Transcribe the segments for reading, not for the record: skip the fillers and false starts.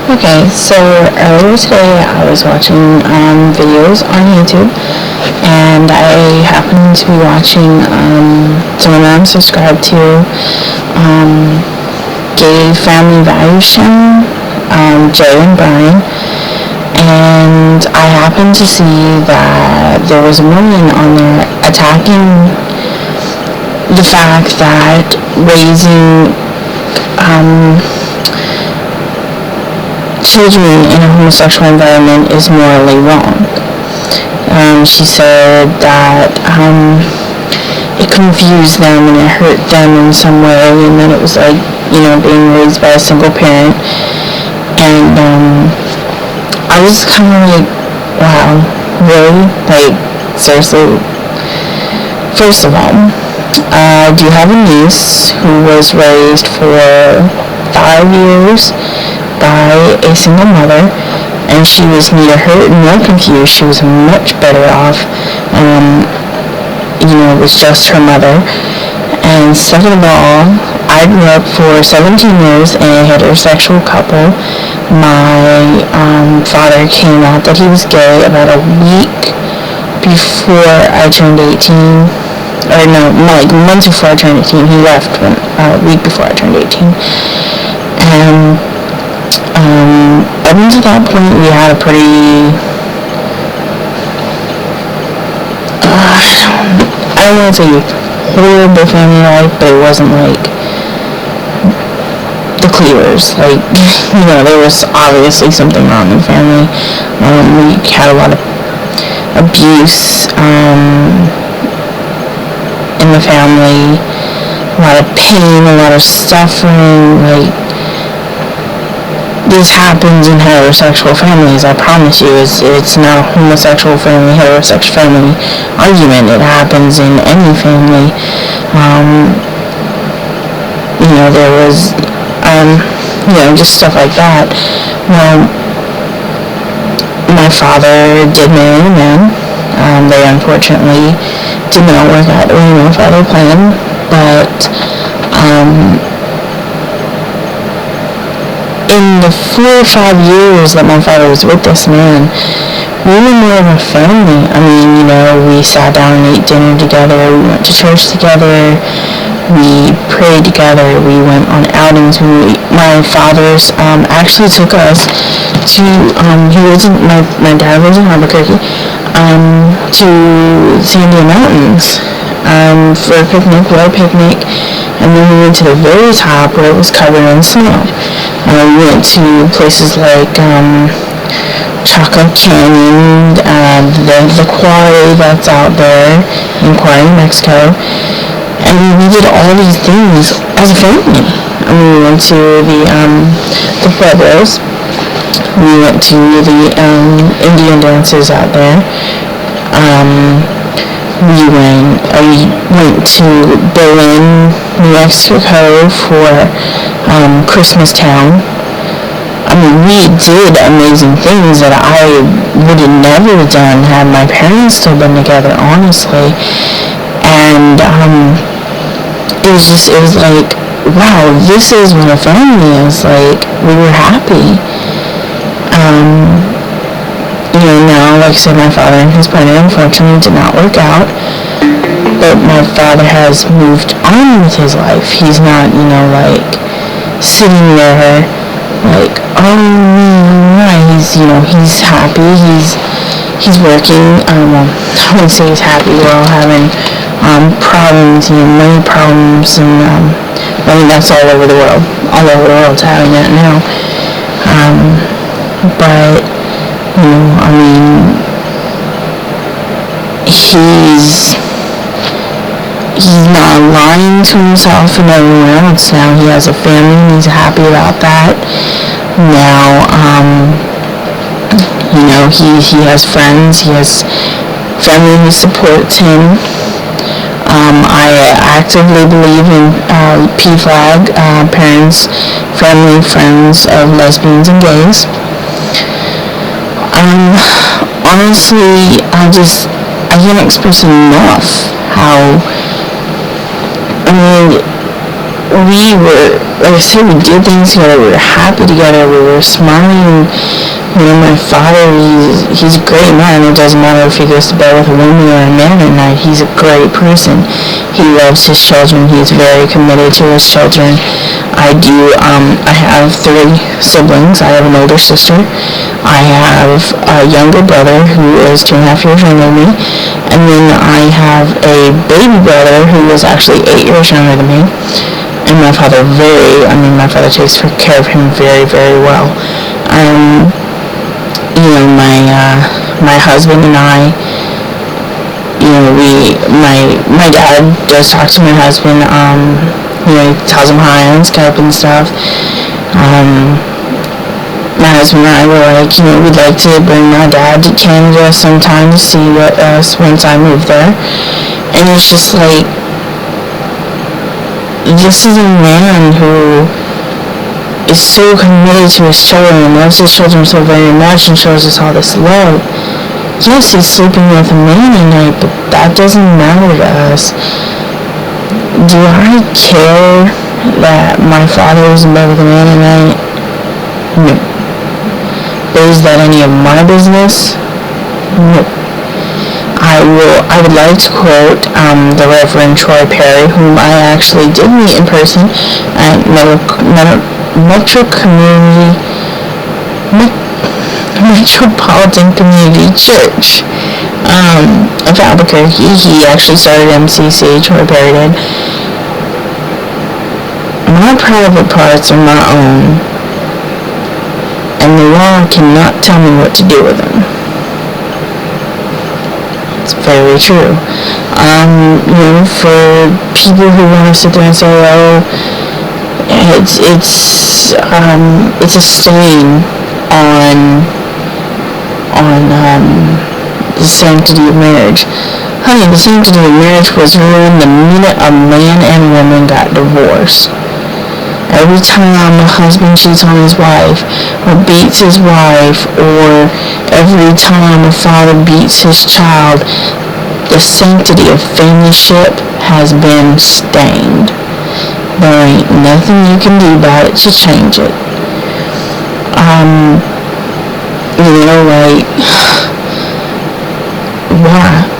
Okay, so earlier today I was watching videos on YouTube, and I happened to be watching someone I'm subscribed to, Gay Family Values Show, Jay and Brian, and I happened to see that there was a woman on there attacking the fact that raising children in a homosexual environment is morally wrong. She said that it confused them and it hurt them in some way, and that it was like, being raised by a single parent. And I was kind of like, wow, really? Like, seriously? First of all, I do have a niece who was raised for 5 years by a single mother, and she was neither hurt nor confused. She was much better off. It was just her mother. And second of all, I grew up for 17 years in a heterosexual couple. My father came out that he was gay about a week before I turned 18. Or no, like months before I turned 18. He left a week before I turned 18. And up until that point, we had a pretty, I don't want to say horrible family life, but it wasn't like the Cleavers. Like, there was obviously something wrong in the family. We had a lot of abuse in the family, a lot of pain, a lot of suffering. Like, this happens in heterosexual families, I promise you. It's not a homosexual family, heterosexual family argument. It happens in any family. There was, just stuff like that. Well, my father did marry a man. They unfortunately did not work out the way my father planned, but, in the 4 or 5 years that my father was with this man, we were more of a family. We sat down and ate dinner together, we went to church together, we prayed together, we went on outings. My father's actually took us to, my dad lives in Albuquerque, to Sandia Mountains for a picnic, and then we went to the very top where it was covered in snow. We went to places like Chocolate Canyon, the quarry that's out there in Quarry, Mexico, and we did all these things as a family. We went to the pueblos, we went to the Indian dances out there. We went to Berlin, New Mexico for Christmas Town. We did amazing things that I would have never done had my parents still been together, honestly. And it was like, wow, this is what a family is. Like, we were happy. Now, like I said, my father and his partner unfortunately did not work out, but my father has moved on with his life. He's not, sitting there like, he's happy, he's working. I wouldn't say he's happy. We're all having problems, money problems, and that's all over the world. All over the world's having that now. But he's not lying to himself and everyone else now. He has a family and he's happy about that. Now, he has friends, he has family who supports him. I actively believe in PFLAG, parents, family, friends of lesbians and gays. Honestly, I can't express enough how, we were, like I said, we did things together, we were happy together, we were smiling. My father, he's a great man. It doesn't matter if he goes to bed with a woman or a man at night. He's a great person. He loves his children. He's very committed to his children. I have 3 siblings. I have an older sister. I have a younger brother who is 2.5 years younger than me. And then I have a baby brother who is actually 8 years younger than me. And my father takes care of him very, very well. My husband and I, my dad does talk to my husband, he tells him hi on Skype and stuff. My husband and I were like, we'd like to bring my dad to Canada sometime to see us once I move there. And it's just like, this is a man who is so committed to his children and loves his children so very much and shows us all this love. Yes, he's sleeping with a man at night, but that doesn't matter to us. Do I care that my father is in bed with a man at night? No. But is that any of my business? No. I would like to quote the Reverend Troy Perry, whom I actually did meet in person at Metropolitan Community Church of Albuquerque. He actually started MCC, Troy Perry did. My private parts are my own, and the law cannot tell me what to do with them. It's very true. For people who want to sit there and say, it's a stain on the sanctity of marriage. Honey, the sanctity of marriage was ruined the minute a man and woman got divorced. Every time a husband cheats on his wife, or beats his wife, or every time a father beats his child, the sanctity of familyship has been stained. There ain't nothing you can do about it to change it.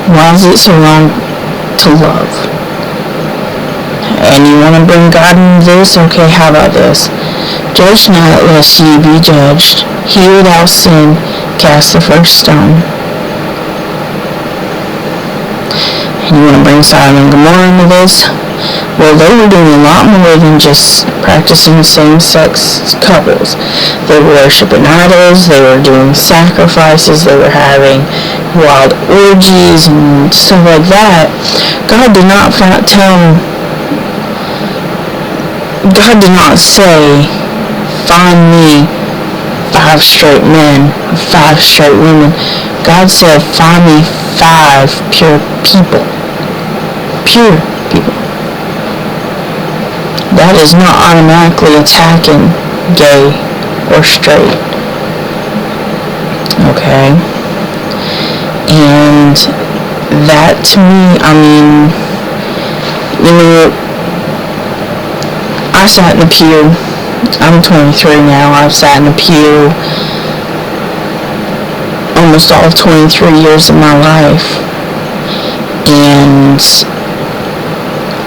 Why is it so wrong to love? And you want to bring God into this? Okay, how about this? Judge not, lest ye be judged. He without sin cast the first stone. And you want to bring Sodom and Gomorrah into this? Well, they were doing a lot more than just practicing same-sex couples. They were worshiping idols, they were doing sacrifices, they were having wild orgies and stuff like that. God did not say, find me 5 straight men, 5 straight women. God said, find me 5 pure people. Pure people. That is not automatically attacking gay or straight. Okay? And that to me, I sat in the pew. I'm 23 now. I've sat in the pew almost all of 23 years of my life. And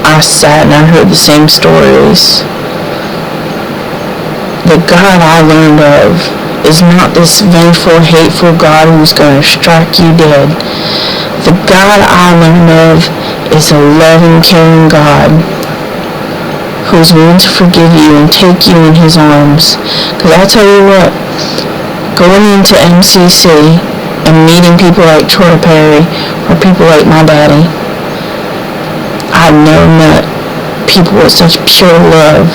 I sat and I heard the same stories. The God I learned of is not this vengeful, hateful God who's going to strike you dead. The God I learned of is a loving, caring God who's willing to forgive you and take you in his arms. Because I'll tell you what, going into MCC and meeting people like Troy Perry or people like my daddy, I've never met people with such pure love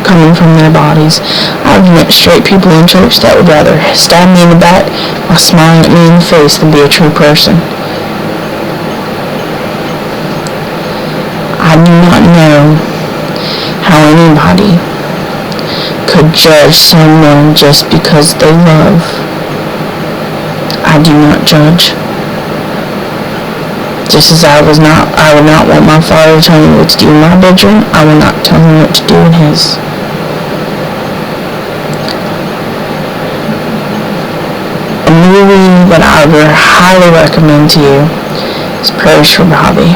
coming from their bodies. I've met straight people in church that would rather stab me in the back while smiling at me in the face than be a true person. I do not know how anybody could judge someone just because they love. I do not judge. Just as I would not want my father to tell me what to do in my bedroom, I will not tell him what to do in his. A movie that I would highly recommend to you is Prayers for Bobby.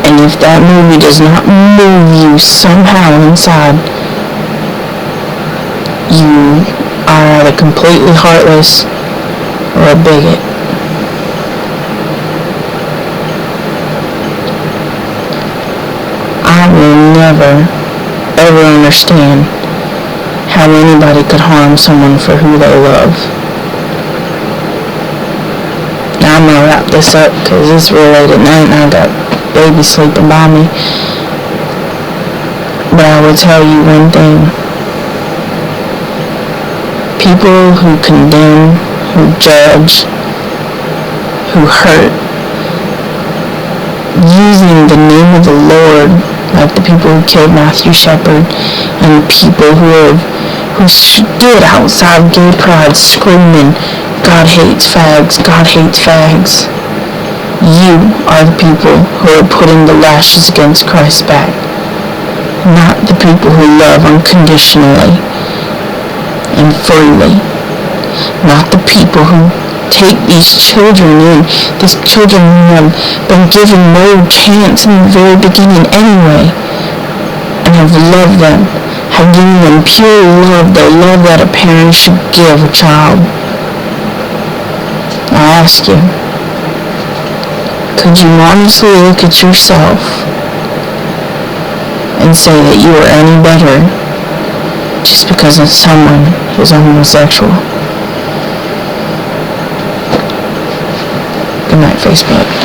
And if that movie does not move you somehow inside, you are either completely heartless or a bigot. I will never, ever understand how anybody could harm someone for who they love. Now I'm gonna wrap this up because it's real late at night and I got baby sleeping by me. But I will tell you one thing. People who condemn, who judge, who hurt, using the name of the Lord, like the people who killed Matthew Shepard, and people who stood outside gay pride screaming, God hates fags, God hates fags. You are the people who are putting the lashes against Christ's back, not the people who love unconditionally and freely, not the people who take these children in, these children who have been given no chance in the very beginning anyway, and have loved them, have given them pure love, the love that a parent should give a child. I ask you, could you honestly look at yourself and say that you are any better just because of someone who's homosexual? Good night, Facebook.